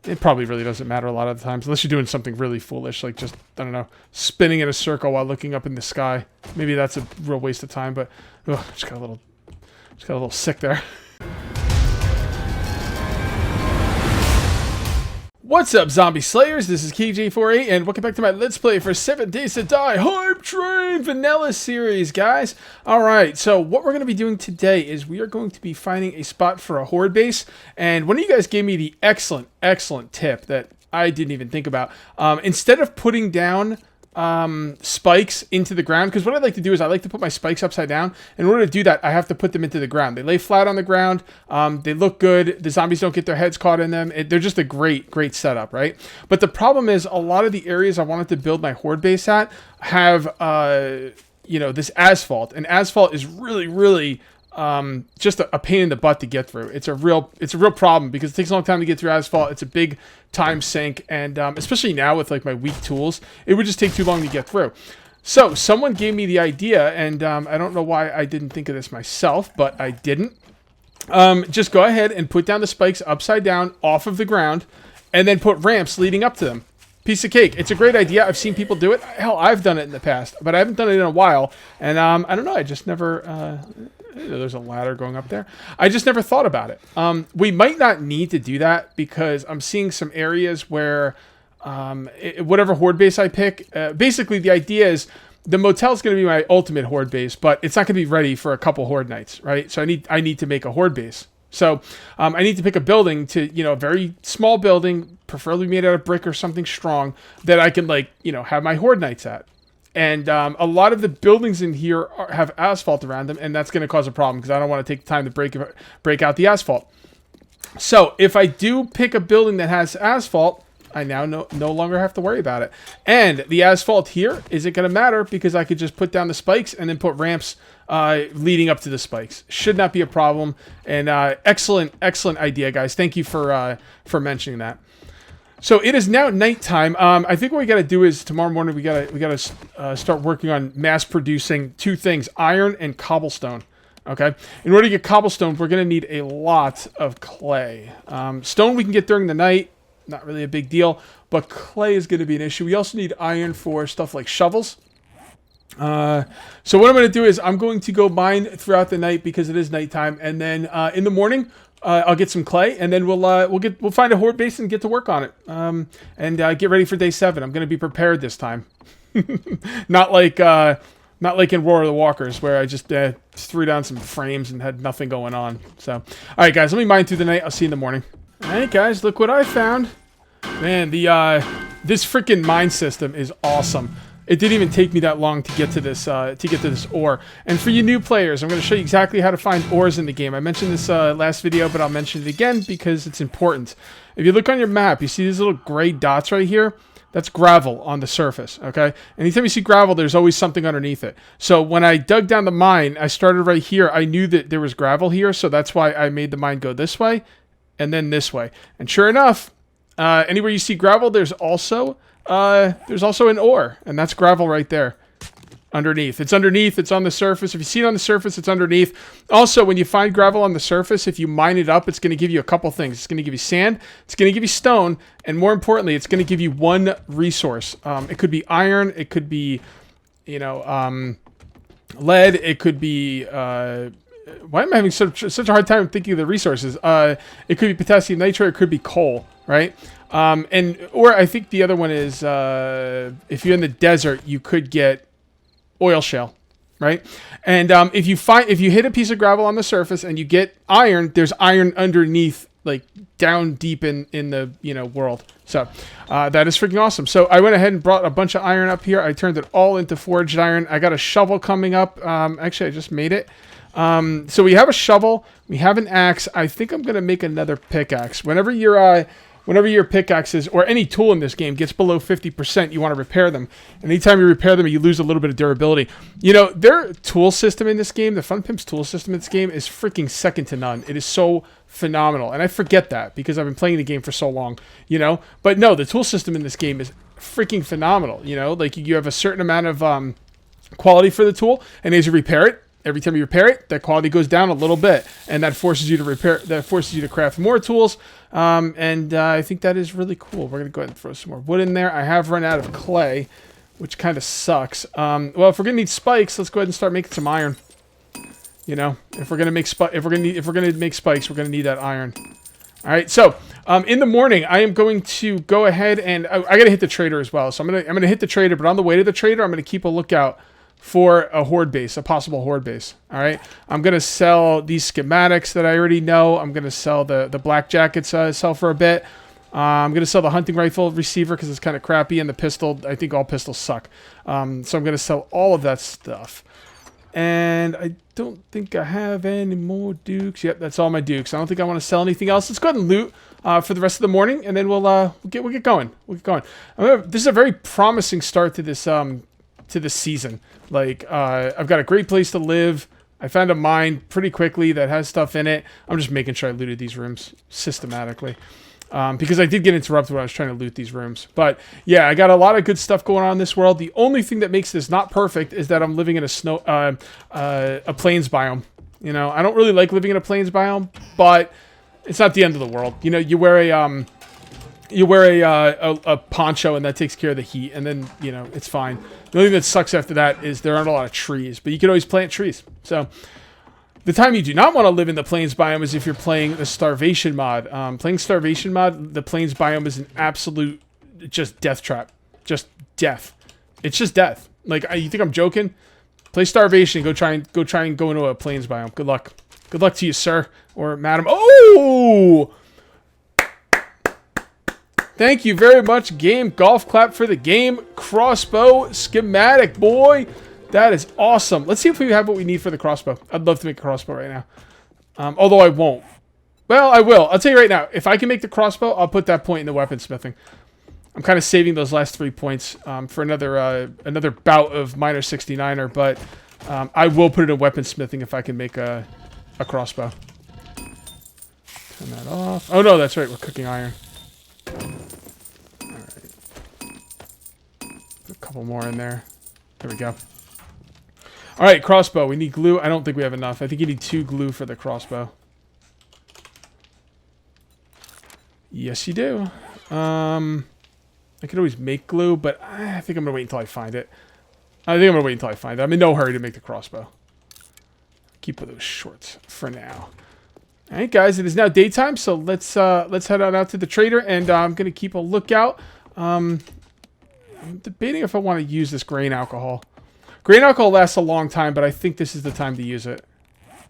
it probably really doesn't matter a lot of the times, unless you're doing something really foolish, like just, I don't know, spinning in a circle while looking up in the sky. Maybe that's a real waste of time, but ugh, just got a little sick there. What's up, Zombie Slayers? This is KJ48, and welcome back to my Let's Play for 7 Days to Die Hype Train Vanilla series, guys. Alright, so what we're going to be doing today is we are going to be finding a spot for a horde base, and one of you guys gave me the excellent tip that I didn't even think about. Instead of putting down spikes into the ground, because what I like to do is I like to put my spikes upside down. In order to do that, I have to put them into the ground. They lay flat on the ground. They look good. The zombies don't get their heads caught in them. They're just a great setup, right? But the problem is a lot of the areas I wanted to build my horde base at have you know, this asphalt, and asphalt is really just a pain in the butt to get through. It's a real problem because it takes a long time to get through asphalt. It's a big time sink, and especially now with like my weak tools, it would just take too long to get through. So someone gave me the idea, and I don't know why I didn't think of this myself, but I didn't. Just go ahead and put down the spikes upside down off of the ground, and then put ramps leading up to them. Piece of cake. It's a great idea. I've seen people do it. Hell, I've done it in the past, but I haven't done it in a while, and I don't know. I just never. There's a ladder going up there. I just never thought about it. We might not need to do that because I'm seeing some areas where whatever horde base I pick, basically the idea is the motel is going to be my ultimate horde base, but it's not going to be ready for a couple horde nights, right? So I need to make a horde base. So I need to pick a building a very small building, preferably made out of brick or something strong that I can have my horde nights at. And a lot of the buildings in here have asphalt around them, and that's going to cause a problem because I don't want to take the time to break out the asphalt. So if I do pick a building that has asphalt, I now no longer have to worry about it. And the asphalt here isn't going to matter because I could just put down the spikes and then put ramps leading up to the spikes. Should not be a problem. And excellent idea, guys. Thank you for mentioning that. So it is now nighttime. I think what we got to do is tomorrow morning we gotta start working on mass producing two things: iron and cobblestone. Okay. In order to get cobblestone, we're gonna need a lot of clay. Stone we can get during the night, not really a big deal. But clay is gonna be an issue. We also need iron for stuff like shovels. So what I'm gonna do is I'm going to go mine throughout the night because it is nighttime, and then in the morning. I'll get some clay, and then we'll find a horde base and get to work on it. And get ready for day 7. I'm going to be prepared this time, not like in War of the Walkers where I just threw down some frames and had nothing going on. So, all right, guys, let me mine through the night. I'll see you in the morning. All right, guys, look what I found. Man, this freaking mine system is awesome. It didn't even take me that long to get to this ore. And for you new players, I'm going to show you exactly how to find ores in the game. I mentioned this last video, but I'll mention it again because it's important. If you look on your map, you see these little gray dots right here? That's gravel on the surface, okay? Anytime you see gravel, there's always something underneath it. So when I dug down the mine, I started right here. I knew that there was gravel here, so that's why I made the mine go this way and then this way. And sure enough, anywhere you see gravel, there's also an ore, and that's gravel right there underneath. It's underneath, it's on the surface. If you see it on the surface, it's underneath. Also, when you find gravel on the surface, if you mine it up, it's going to give you a couple things. It's going to give you sand, it's going to give you stone, and more importantly, it's going to give you one resource. It could be iron, it could be, lead, it could be, why am I having such a hard time thinking of the resources? It could be potassium nitrate, it could be coal, right? Or I think the other one is, if you're in the desert, you could get oil shale, right? And if you hit a piece of gravel on the surface and you get iron, there's iron underneath, like down deep in the world. So that is freaking awesome. So I went ahead and brought a bunch of iron up here. I turned it all into forged iron. I got a shovel coming up. Actually, I just made it. So we have a shovel. We have an axe. I think I'm gonna make another pickaxe. Whenever your pickaxes or any tool in this game gets below 50%, you want to repair them. And anytime you repair them, you lose a little bit of durability. Their tool system in this game, the Fun Pimp's tool system in this game is freaking second to none. It is so phenomenal. And I forget that because I've been playing the game for so long, But no, the tool system in this game is freaking phenomenal, Like you have a certain amount of quality for the tool, and as you repair it, Every time you repair it, that quality goes down a little bit, and that forces you to repair. That forces you to craft more tools, and I think that is really cool. We're gonna go ahead and throw some more wood in there. I have run out of clay, which kind of sucks. Well, if we're gonna need spikes, let's go ahead and start making some iron. You know, if we're gonna make spikes, we're gonna need that iron. All right, so in the morning, I am going to go ahead and I gotta hit the trader as well. So I'm gonna hit the trader, but on the way to the trader, I'm gonna keep a lookout for a horde base, a possible horde base. All right, I'm gonna sell these schematics that I already know. I'm gonna sell the black jackets, sell for a bit. I'm gonna sell the hunting rifle receiver because it's kind of crappy, and the pistol. I think all pistols suck. So I'm gonna sell all of that stuff. And I don't think I have any more dukes. Yep, that's all my dukes. I don't think I want to sell anything else. Let's go ahead and loot for the rest of the morning, and then we'll get going. We'll get going. This is a very promising start to this season. Like I've got a great place to live. I found a mine pretty quickly that has stuff in it. I'm just making sure I looted these rooms systematically. Because I did get interrupted when I was trying to loot these rooms. But yeah, I got a lot of good stuff going on in this world. The only thing that makes this not perfect is that I'm living in a plains biome. You know, I don't really like living in a plains biome, but it's not the end of the world. You know, you wear a poncho and that takes care of the heat, and then you know it's fine. The only thing that sucks after that is there aren't a lot of trees, but you can always plant trees. So. The time you do not want to live in the plains biome is if you're playing the starvation mod. Playing starvation mod, the plains biome is an absolute just death trap. Just death. It's just death. Like you think I'm joking? Play starvation. Go try and go into a plains biome. Good luck. Good luck to you, sir or madam. Oh! Thank you very much, game. Golf clap for the game. Crossbow schematic, boy. That is awesome. Let's see if we have what we need for the crossbow. I'd love to make a crossbow right now. Although I won't. Well, I will. I'll tell you right now. If I can make the crossbow, I'll put that point in the weaponsmithing. I'm kind of saving those last 3 points for another bout of minor 69er, but I will put it in weaponsmithing if I can make a crossbow. Turn that off. Oh, no, that's right. We're cooking iron. All right. Put a couple more in there. There we go. All right, crossbow. We need glue. I don't think we have enough. I think you need 2 glue for the crossbow. Yes, you do. I could always make glue, but I think I'm going to wait until I find it. I'm in no hurry to make the crossbow. Keep with those shorts for now. All right, guys. It is now daytime, so let's head on out to the trader, and I'm going to keep a lookout. I'm debating if I want to use this grain alcohol. Grain alcohol lasts a long time, but I think this is the time to use it.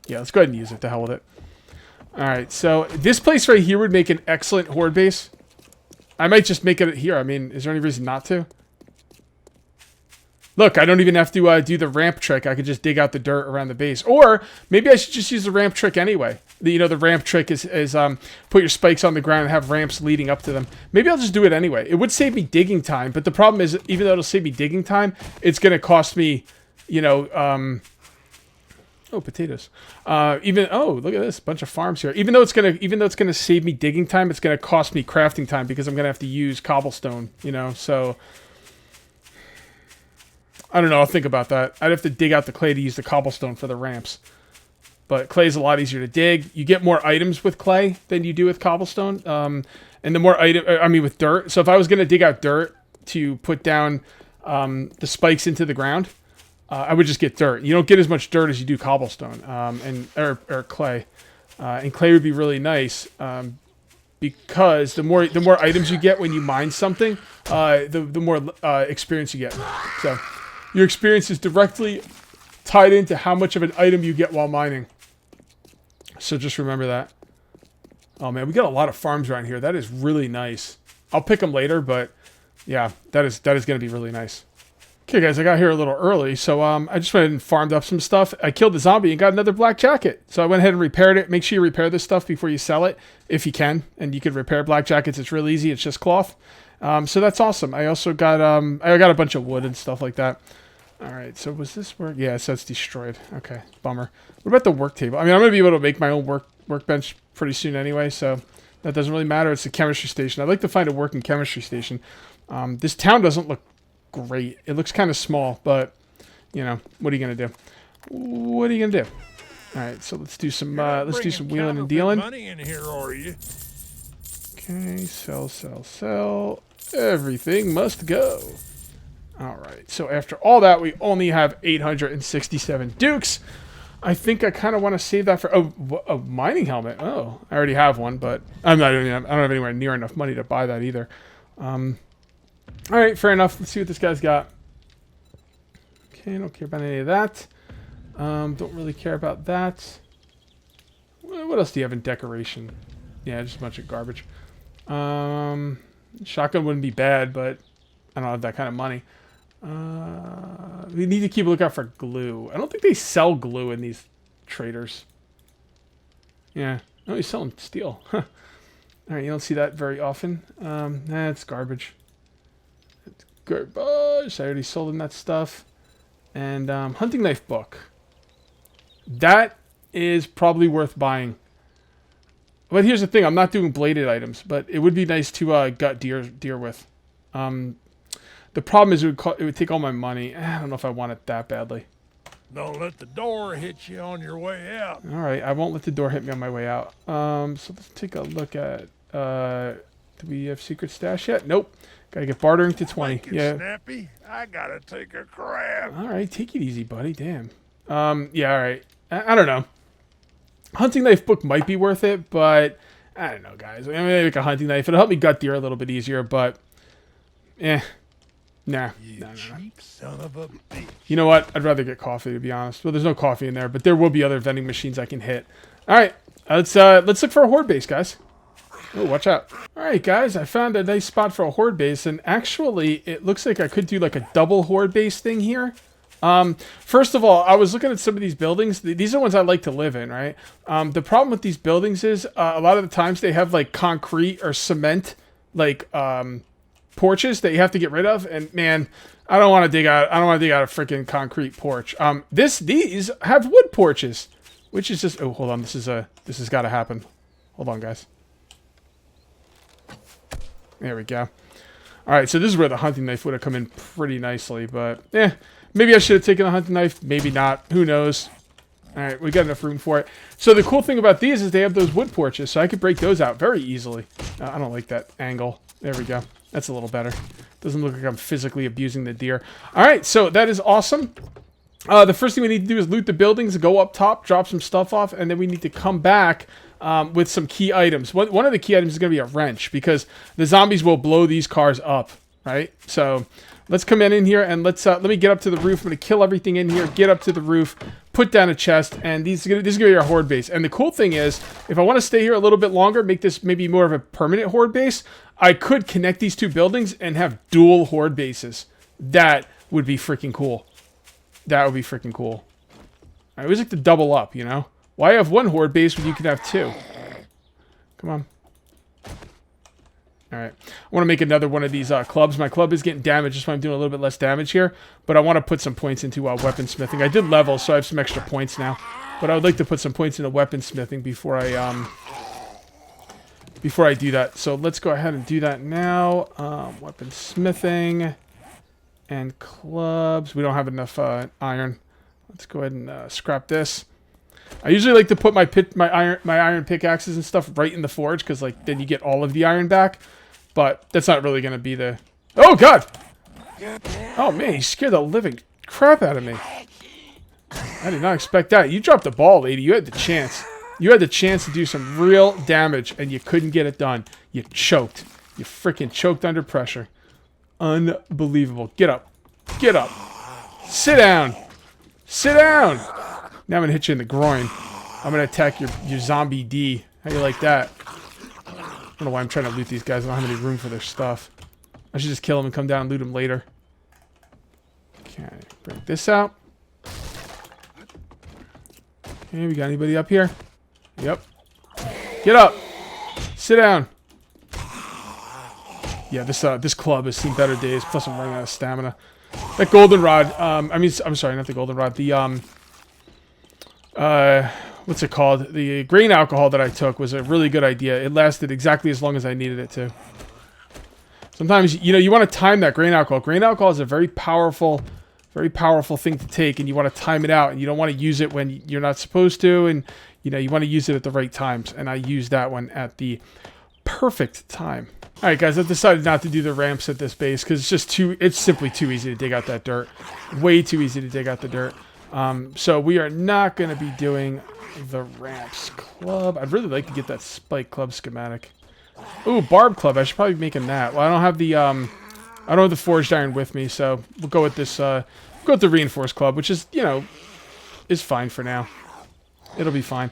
Yeah, let's go ahead and use it. To hell with it. Alright, so this place right here would make an excellent horde base. I might just make it here. I mean, is there any reason not to? Look, I don't even have to do the ramp trick. I could just dig out the dirt around the base. Or maybe I should just use the ramp trick anyway. You know, the ramp trick is put your spikes on the ground and have ramps leading up to them. Maybe I'll just do it anyway. It would save me digging time, but the problem is, even though it'll save me digging time, it's going to cost me, you know, oh, potatoes. Oh, look at this, bunch of farms here. Even though it's gonna save me digging time, it's gonna cost me crafting time because I'm gonna have to use cobblestone. You know, so. I don't know, I'll think about that. I'd have to dig out the clay to use the cobblestone for the ramps. But clay is a lot easier to dig. You get more items with clay than you do with cobblestone. And the more with dirt. So if I was going to dig out dirt to put down the spikes into the ground, I would just get dirt. You don't get as much dirt as you do cobblestone or clay. And clay would be really nice because the more items you get when you mine something, the more experience you get. So your experience is directly tied into how much of an item you get while mining. So just remember that. Oh man, we got a lot of farms around here. That is really nice. I'll pick them later, but yeah, that is going to be really nice. Okay, guys, I got here a little early, so I just went and farmed up some stuff. I killed the zombie and got another black jacket. So I went ahead and repaired it. Make sure you repair this stuff before you sell it, if you can. And you can repair black jackets. It's real easy. It's just cloth. So that's awesome. I also got I got a bunch of wood and stuff like that. All right, so was this work? Yeah, so it's destroyed. Okay, bummer. What about the work table? I mean, I'm going to be able to make my own workbench pretty soon anyway, so that doesn't really matter. It's a chemistry station. I'd like to find a working chemistry station. This town doesn't look great. It looks kind of small, but, you know, what are you going to do? What are you gonna do? All right, so let's do some wheeling and dealing. Money in here, are you? Okay, sell, sell, sell. Everything must go. All right, so after all that, we only have 867 dukes. I think I kind of want to save that for a mining helmet. Oh, I already have one, but I don't have anywhere near enough money to buy that either. All right, fair enough. Let's see what this guy's got. Okay, don't care about any of that. Don't really care about that. What else do you have in decoration? Yeah, just a bunch of garbage. Shotgun wouldn't be bad, but I don't have that kind of money. We need to keep a lookout for glue. I don't think they sell glue in these traders. Yeah, no, he's selling steel. All right, you don't see that very often. That's garbage. It's garbage. I already sold him that stuff. And hunting knife book. That is probably worth buying. But here's the thing: I'm not doing bladed items, but it would be nice to gut deer with. The problem is it would take all my money. I don't know if I want it that badly. Don't let the door hit you on your way out. All right, I won't let the door hit me on my way out. So let's take a look at. Do we have secret stash yet? Nope. Gotta get bartering to 20. Yeah. Snappy, I gotta take a crap. All right, take it easy, buddy. Damn. Yeah. All right. I don't know. Hunting knife book might be worth it, but I don't know, guys. I'm gonna make a hunting knife. It'll help me gut deer a little bit easier, but nah. You cheap son of a bitch. You know what? I'd rather get coffee, to be honest. Well, there's no coffee in there, but there will be other vending machines I can hit. All right, let's look for a horde base, guys. Oh, watch out. All right, guys, I found a nice spot for a horde base, and actually, it looks like I could do like a double horde base thing here. First of all, I was looking at some of these buildings. These are ones I like to live in, right? The problem with these buildings is a lot of the times they have like concrete or cement, like porches that you have to get rid of. And man, I don't want to dig out a freaking concrete porch. These have wood porches, which is just, oh, hold on. This has got to happen. Hold on, guys. There we go. All right, so this is where the hunting knife would have come in pretty nicely, but maybe I should have taken the hunting knife. Maybe not. Who knows? All right, we got enough room for it. So the cool thing about these is they have those wood porches, so I could break those out very easily. I don't like that angle. There we go. That's a little better. Doesn't look like I'm physically abusing the deer. All right, so that is awesome. The first thing we need to do is loot the buildings, go up top, drop some stuff off, and then we need to come back with some key items. One of the key items is going to be a wrench, because the zombies will blow these cars up, right? So let's come in here and let me get up to the roof. I'm going to kill everything in here, get up to the roof, put down a chest, and this is going to be our horde base. And the cool thing is, if I want to stay here a little bit longer, make this maybe more of a permanent horde base, I could connect these two buildings and have dual horde bases. That would be freaking cool. That would be freaking cool. I always like to double up, you know? Why have one horde base when you could have two? Come on. Alright. I want to make another one of these clubs. My club is getting damaged, just why I'm doing a little bit less damage here. But I want to put some points into weaponsmithing. I did level, so I have some extra points now. But I would like to put some points into weaponsmithing before I do that. So let's go ahead and do that now. Weaponsmithing and clubs. We don't have enough iron. Let's go ahead and scrap this. I usually like to put my iron pickaxes and stuff right in the forge, because like then you get all of the iron back. But that's not really going to be the... Oh, God! Oh, man, you scared the living crap out of me. I did not expect that. You dropped the ball, lady. You had the chance. You had the chance to do some real damage, and you couldn't get it done. You choked. You freaking choked under pressure. Unbelievable. Get up. Get up. Sit down. Sit down. Now I'm going to hit you in the groin. I'm going to attack your zombie D. How do you like that? I don't know why I'm trying to loot these guys. I don't have any room for their stuff. I should just kill them and come down and loot them later. Okay, break this out. Okay, we got anybody up here? Yep. Get up. Sit down. Yeah, this club has seen better days. Plus, I'm running out of stamina. That goldenrod. I'm sorry, not the goldenrod. The what's it called? The grain alcohol that I took was a really good idea. It lasted exactly as long as I needed it to. Sometimes, you know, you want to time that grain alcohol. Grain alcohol is a very powerful Very powerful thing to take, and you want to time it out, and you don't want to use it when you're not supposed to, and you know, you want to use it at the right times, and I used that one at the perfect time. All right, guys, I've decided not to do the ramps at this base because it's simply too easy to dig out that dirt. Way too easy to dig out the dirt. So we are not going to be doing the ramps club. I'd really like to get that spike club schematic. Ooh, barb club. I should probably be making that. Well, I don't have the forged iron with me, so we'll go with this. Go with the reinforced club, which is, you know, is fine for now. It'll be fine.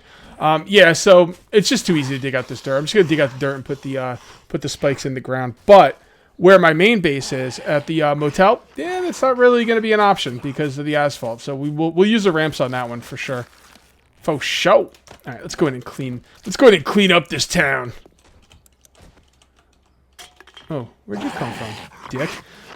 Yeah, so it's just too easy to dig out this dirt. I'm just gonna dig out the dirt and put the spikes in the ground. But where my main base is at the motel, yeah, that's not really gonna be an option because of the asphalt. So we'll use the ramps on that one for sure. For sure. All right, let's go ahead and clean. Let's go ahead and clean up this town. Oh, where'd you come from, dick?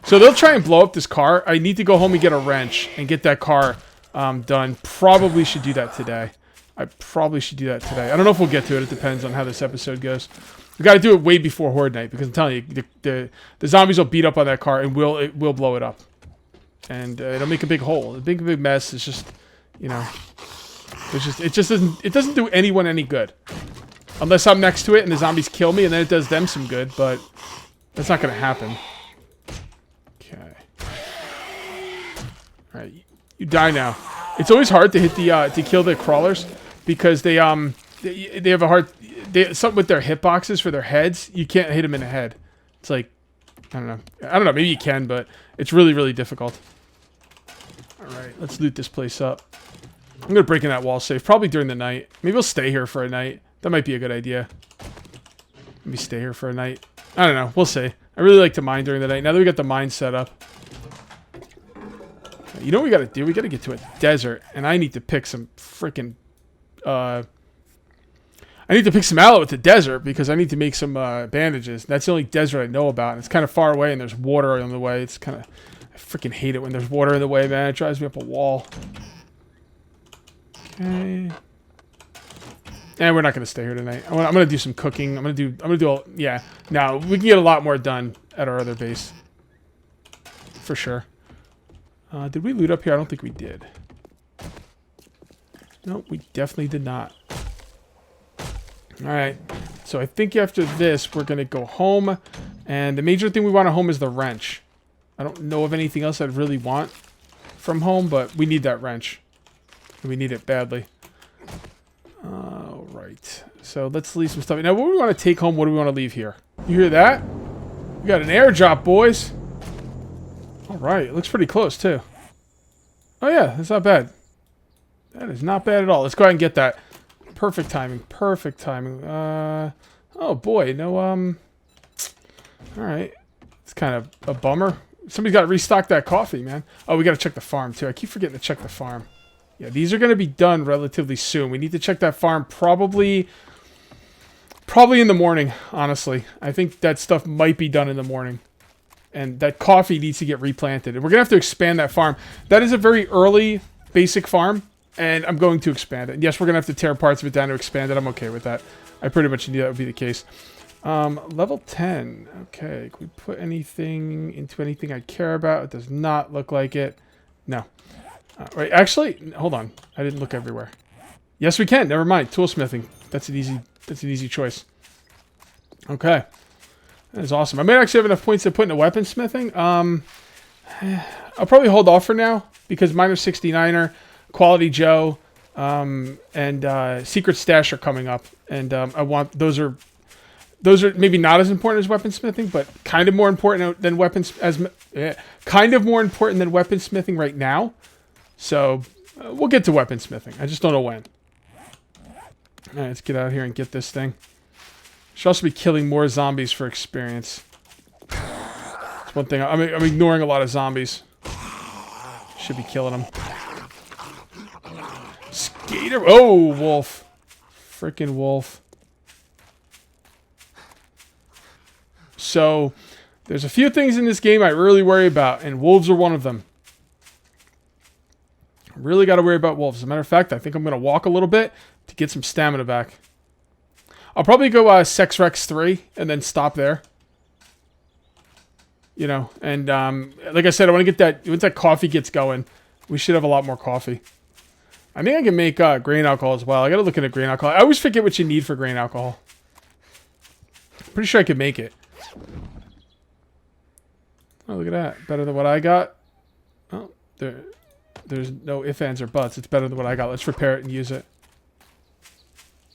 So they'll try and blow up this car. I need to go home and get a wrench and get that car done. Probably should do that today. I probably should do that today. I don't know if we'll get to it. It depends on how this episode goes. We got to do it way before Horde night because I'm telling you, the zombies will beat up on that car and it will blow it up, and it'll make a big hole, a big mess. It's just, you know, it doesn't do anyone any good unless I'm next to it and the zombies kill me, and then it does them some good. But that's not going to happen. Okay. All right, you die now. It's always hard to hit the to kill the crawlers because they have a hard something with their hitboxes for their heads. You can't hit them in the head. It's like I don't know. Maybe you can, but it's really difficult. All right, let's loot this place up. I'm gonna break in that wall safe probably during the night. Maybe we'll stay here for a night. That might be a good idea. Maybe stay here for a night. I don't know. We'll see. I really like to mine during the night. Now that we got the mine set up. You know what we gotta do? We gotta get to a desert, and I need to pick some freaking. I need to pick some aloe at the desert because I need to make some bandages. That's the only desert I know about, and it's kind of far away, and there's water on the way. It's kind of, I freaking hate it when there's water in the way, man. It drives me up a wall. Okay. And we're not gonna stay here tonight. I'm gonna do some cooking. I'm gonna do all. Yeah. Now we can get a lot more done at our other base. For sure. Did we loot up here? I don't think we did. No, we definitely did not. Alright, so I think after this, we're going to go home. And the major thing we want at home is the wrench. I don't know of anything else I'd really want from home, but we need that wrench. And we need it badly. Alright, so let's leave some stuff. Now, what do we want to take home? What do we want to leave here? You hear that? We got an airdrop, boys. Alright, it looks pretty close, too. Oh, yeah, that's not bad. That is not bad at all. Let's go ahead and get that. Perfect timing. Perfect timing. Oh, boy. No, Alright. It's kind of a bummer. Somebody's got to restock that coffee, man. Oh, we got to check the farm, too. I keep forgetting to check the farm. Yeah, these are going to be done relatively soon. We need to check that farm probably in the morning, honestly. I think that stuff might be done in the morning. And that coffee needs to get replanted. And we're going to have to expand that farm. That is a very early, basic farm. And I'm going to expand it. Yes, we're going to have to tear parts of it down to expand it. I'm okay with that. I pretty much knew that would be the case. Level 10. Okay. Can we put anything into anything I care about? It does not look like it. No. Right. Actually, hold on. I didn't look everywhere. Yes, we can. Never mind. Toolsmithing. That's an easy choice. Okay. That is awesome. I might actually have enough points to put into weaponsmithing. I'll probably hold off for now because minor 69er, Quality Joe, and Secret Stash are coming up, and I want those are maybe not as important as weaponsmithing, but kind of more important than kind of more important than weaponsmithing right now. So we'll get to weaponsmithing. I just don't know when. All right, let's get out here and get this thing. Should also be killing more zombies for experience. That's one thing. I'm ignoring a lot of zombies. Should be killing them. Skater. Oh, wolf. Freaking wolf. So, there's a few things in this game I really worry about, and wolves are one of them. I really got to worry about wolves. As a matter of fact, I think I'm going to walk a little bit to get some stamina back. I'll probably go Sex Rex 3 and then stop there. You know, and like I said, I want to get that, once that coffee gets going, we should have a lot more coffee. I think I can make grain alcohol as well. I got to look into grain alcohol. I always forget what you need for grain alcohol. Pretty sure I could make it. Oh, look at that. Better than what I got. Oh, there's no ifs, ands, or buts. It's better than what I got. Let's repair it and use it.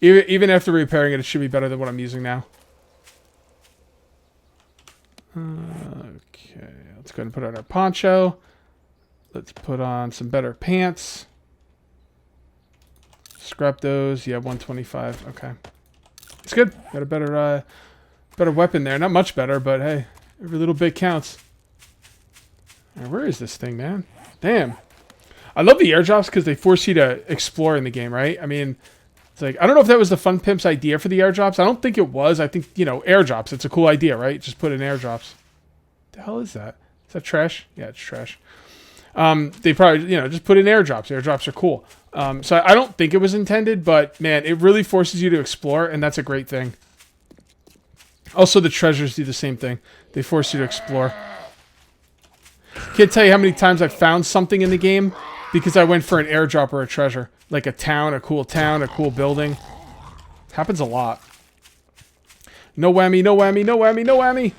Even after repairing it, it should be better than what I'm using now. Okay, let's go ahead and put on our poncho. Let's put on some better pants. Scrap those. Yeah, 125. Okay, it's good. Got a better weapon there. Not much better, but hey, every little bit counts. All right, where is this thing, man? Damn. I love the airdrops because they force you to explore in the game, right? I mean, it's like, I don't know if that was the Fun Pimp's idea for the airdrops. I don't think it was. I think, you know, airdrops. It's a cool idea, right? Just put in airdrops. What the hell is that? Is that trash? Yeah, it's trash. They probably, you know, just put in airdrops. Airdrops are cool. So I don't think it was intended, but man, it really forces you to explore, and that's a great thing. Also, the treasures do the same thing. They force you to explore. Can't tell you how many times I've found something in the game because I went for an airdrop or a treasure. Like a town, a cool building. Happens a lot. No whammy, no whammy, no whammy, no whammy.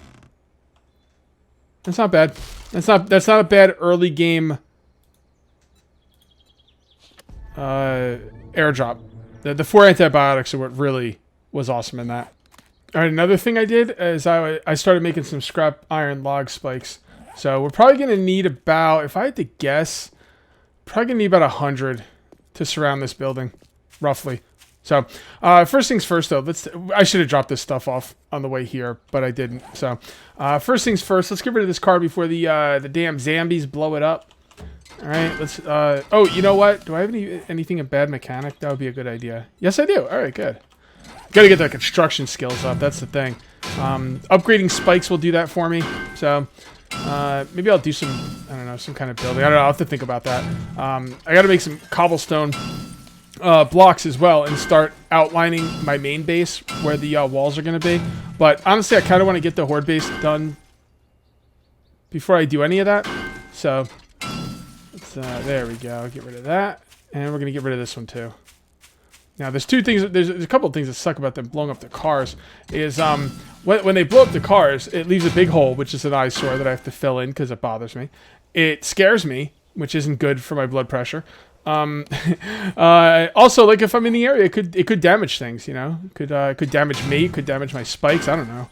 That's not bad. That's not a bad early game airdrop. The 4 antibiotics are what really was awesome in that. All right, another thing I did is I started making some scrap iron log spikes. So we're probably going to need about, if I had to guess, probably going to need about 100 to surround this building, roughly. So first things first, though, I should have dropped this stuff off on the way here, but I didn't. So first things first, let's get rid of this car before the damn zombies blow it up. All right, let's. Oh, you know what? Do I have anything in bad mechanic? That would be a good idea. Yes, I do. All right, good. Got to get the construction skills up. That's the thing. Upgrading spikes will do that for me. So maybe I'll do some, I don't know, some kind of building. I don't know. I'll have to think about that. I got to make some cobblestone blocks as well and start outlining my main base where the walls are going to be. But honestly, I kind of want to get the horde base done before I do any of that. So let's, there we go. Get rid of that. And we're going to get rid of this one too. Now, there's two things. There's a couple of things that suck about them blowing up their cars. Is when they blow up the cars, it leaves a big hole, which is an eyesore that I have to fill in because it bothers me. It scares me, which isn't good for my blood pressure. Also, like if I'm in the area, it could damage things. You know, it could damage me. It could damage my spikes. I don't know.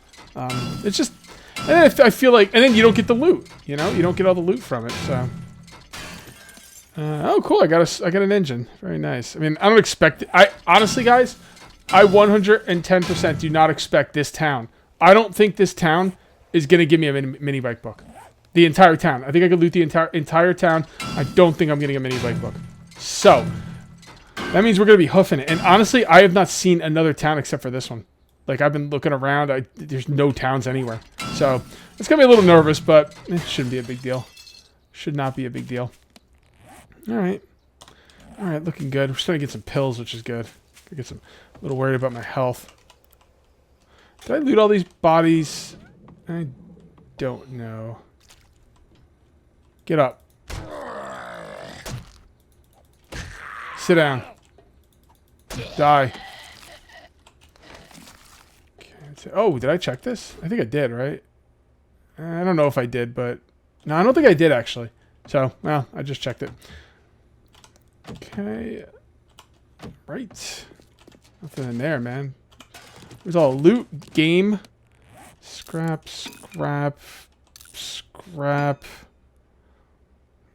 It's just, and then I feel like, and then you don't get the loot. You know, you don't get all the loot from it. So. Oh, cool! I got an engine. Very nice. I mean, I don't expect it. Honestly, guys, I 110% do not expect this town. I don't think this town is gonna give me a mini bike book. The entire town. I think I could loot the entire town. I don't think I'm getting a mini bike book. So that means we're gonna be hoofing it. And honestly, I have not seen another town except for this one. Like I've been looking around. There's no towns anywhere. So it's gonna be a little nervous, but it shouldn't be a big deal. Should not be a big deal. All right, looking good. We're starting to get some pills, which is good. A little worried about my health. Did I loot all these bodies? I don't know. Get up. Sit down. Die. Okay, oh, did I check this? I think I did, right? I don't know if I did, but no, I don't think I did actually. So, well, I just checked it. Okay. Right. Nothing in there, man. There's all loot, game, scrap.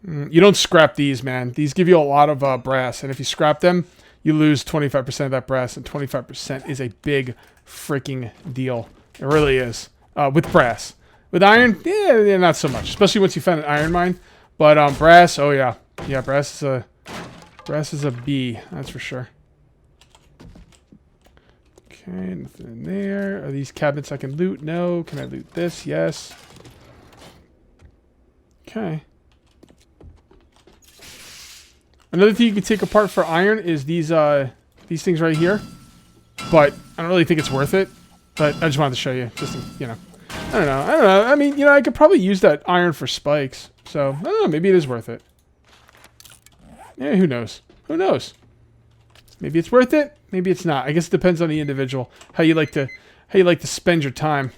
You don't scrap these, man. These give you a lot of brass, and if you scrap them, you lose 25% of that brass, and 25% is a big freaking deal. It really is. With brass. With iron, yeah, not so much. Especially once you find an iron mine. But brass, oh yeah. Yeah, brass is a B, that's for sure. Okay, nothing in there. Are these cabinets I can loot? No. Can I loot this? Yes. Okay. Another thing you can take apart for iron is these things right here. But I don't really think it's worth it. But I just wanted to show you, just to, you know. don't know. I don't know. I mean, you know, I could probably use that iron for spikes. So, I don't know. Maybe it is worth it. Yeah, who knows? Who knows? Maybe it's worth it. Maybe it's not. I guess it depends on the individual. How you like to spend your time.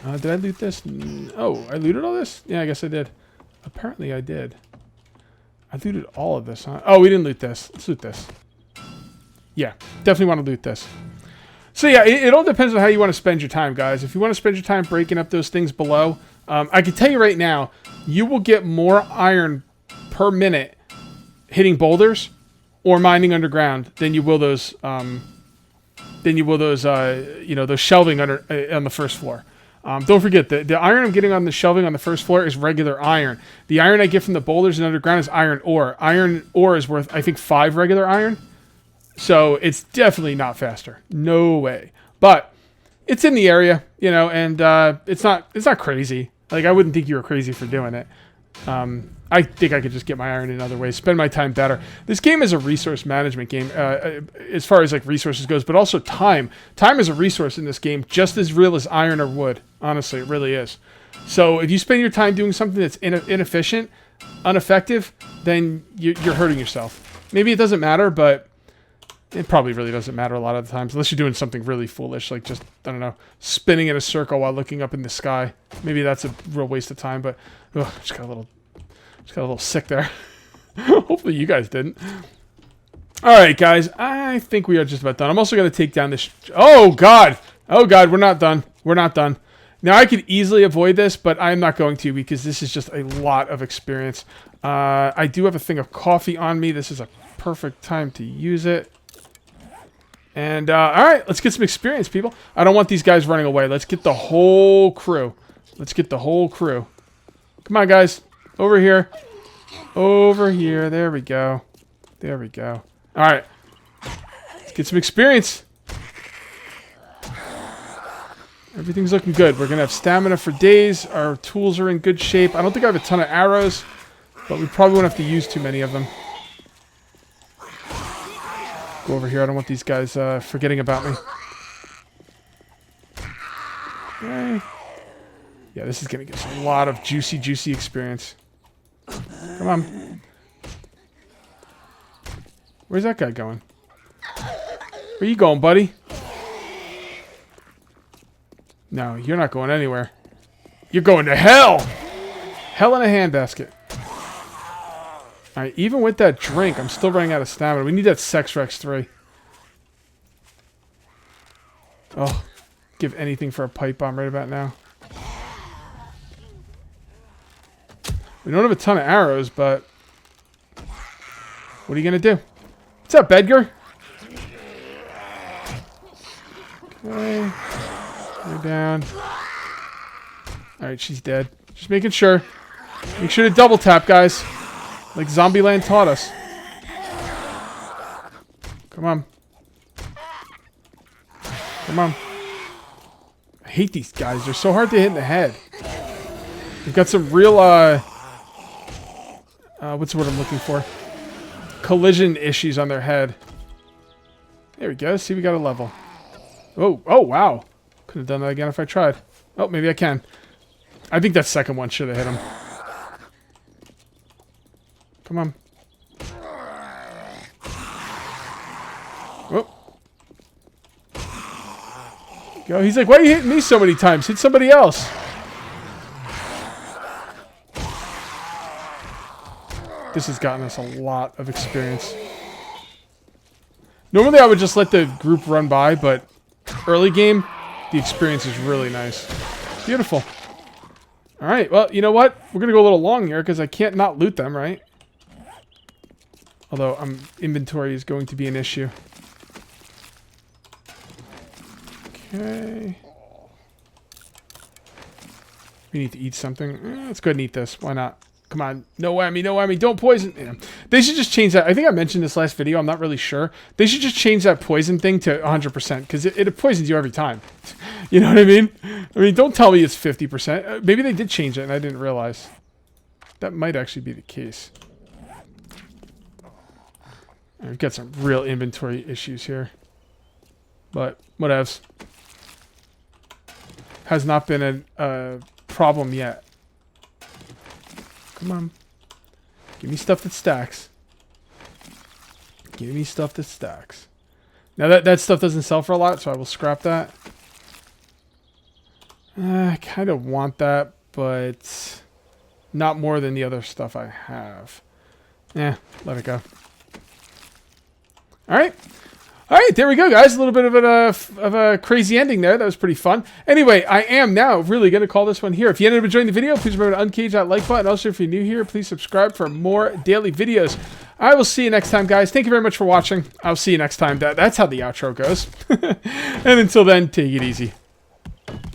Did I loot this? Oh, I looted all this? Yeah, I guess I did. Apparently I did. I looted all of this, huh? Oh, we didn't loot this. Let's loot this. Yeah, definitely want to loot this. So yeah, it all depends on how you want to spend your time, guys. If you want to spend your time breaking up those things below, I can tell you right now, you will get more iron per minute hitting boulders or mining underground than you will those you know, those shelving under on the first floor. Don't forget, the iron I'm getting on the shelving on the first floor is regular iron. The iron I get from the boulders and underground is iron ore. Iron ore is worth, I think, 5 regular iron. So it's definitely not faster. No way. But it's in the area, you know, and it's not crazy. Like, I wouldn't think you were crazy for doing it. I think I could just get my iron in other ways, spend my time better. This game is a resource management game as far as like resources goes, but also time. Time is a resource in this game just as real as iron or wood. Honestly, it really is. So if you spend your time doing something that's inefficient, ineffective, then you're hurting yourself. Maybe it doesn't matter, but it probably really doesn't matter a lot of the times, unless you're doing something really foolish, like just, I don't know, spinning in a circle while looking up in the sky. Maybe that's a real waste of time, but just got a little sick there. Hopefully you guys didn't. All right, guys, I think we are just about done. I'm also going to take down this. Oh, God. Oh, God, we're not done. We're not done. Now, I could easily avoid this, but I'm not going to because this is just a lot of experience. I do have a thing of coffee on me. This is a perfect time to use it. And, all right, let's get some experience, people. I don't want these guys running away. Let's get the whole crew. Let's get the whole crew. Come on, guys. Over here. Over here. There we go. There we go. All right. Let's get some experience. Everything's looking good. We're going to have stamina for days. Our tools are in good shape. I don't think I have a ton of arrows, but we probably won't have to use too many of them. Go over here. I don't want these guys forgetting about me. Okay. Yeah, this is going to give us a lot of juicy experience. Come on. Where's that guy going? Where you going, buddy? No, you're not going anywhere. You're going to hell! Hell in a handbasket. Alright, even with that drink, I'm still running out of stamina. We need that Sex Rex 3. Oh, give anything for a pipe bomb right about now. We don't have a ton of arrows, but what are you going to do? What's up, Edgar? Okay. You're down. Alright, she's dead. Just making sure. Make sure to double tap, guys. Like Zombieland taught us. Come on. Come on. I hate these guys. They're so hard to hit in the head. They've got some real, what's the word I'm looking for? Collision issues on their head. There we go. See, we got a level. Oh, wow. Could have done that again if I tried. Oh, maybe I can. I think that second one should have hit him. Come on. Oh. Go. He's like, why are you hitting me so many times? Hit somebody else. This has gotten us a lot of experience. Normally I would just let the group run by, but early game, the experience is really nice. Beautiful. Alright, well, you know what? We're going to go a little long here because I can't not loot them, right? Although inventory is going to be an issue. Okay. We need to eat something. Let's go ahead and eat this. Why not? Come on. No whammy, no whammy. Don't poison. Yeah. They should just change that. I think I mentioned this last video. I'm not really sure. They should just change that poison thing to 100% because it poisons you every time. You know what I mean? I mean, don't tell me it's 50%. Maybe they did change it and I didn't realize. That might actually be the case. We've got some real inventory issues here. But, whatevs. has not been a problem yet. Come on. Give me stuff that stacks. Give me stuff that stacks. Now that stuff doesn't sell for a lot, so I will scrap that. I kind of want that, but not more than the other stuff I have. Let it go. All right. All right, there we go, guys. A little bit of a crazy ending there. That was pretty fun. Anyway, I am now really going to call this one here. If you ended up enjoying the video, please remember to uncage that like button. Also, if you're new here, please subscribe for more daily videos. I will see you next time, guys. Thank you very much for watching. I'll see you next time. That's how the outro goes. And until then, take it easy.